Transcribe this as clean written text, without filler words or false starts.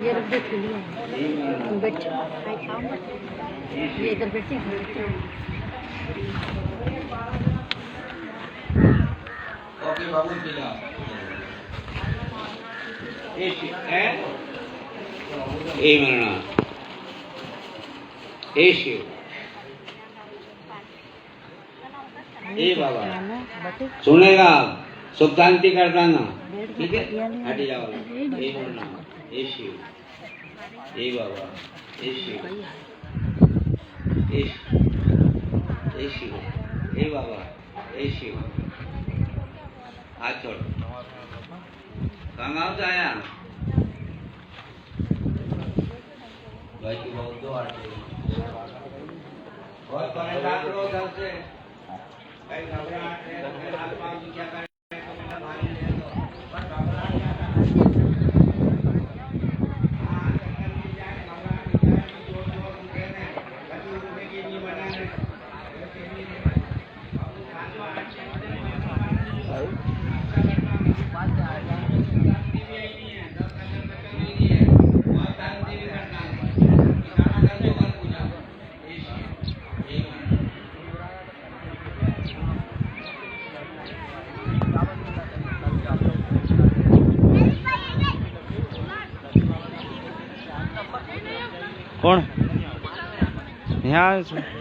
ये रख दे खुली है बैठ खाई खाओ मत ये इधर बैठे ओके बाबू चला ए मरना ए शिव ए बाबा सुनेगा सुख शांति करता ना ठीक है हट जाओ ए मरना ए शिव ए बाबा ए शिव ए शिव ए बाबा ए शिव हाथ छोड़ कहाँ से आया भाई की बहुत दो आटे बहुत परेशान लोग घर से कहीं घबराहट है हाथ पांव क्या करें तो मेरा भाई ले दो बस घबराहट क्या करना हाँ चक्कर नहीं जाए घबराहट नहीं जाए जोर जोर उठे ने कभी उठने की नहीं बनाने ऐसे नहीं है अब खाने वाले बात आ जाए शांति भी नहीं है दस अंदर तक नहीं है बहुत शांति भी करना है इशारा कर दो कर पूजा एक कौन यहाँ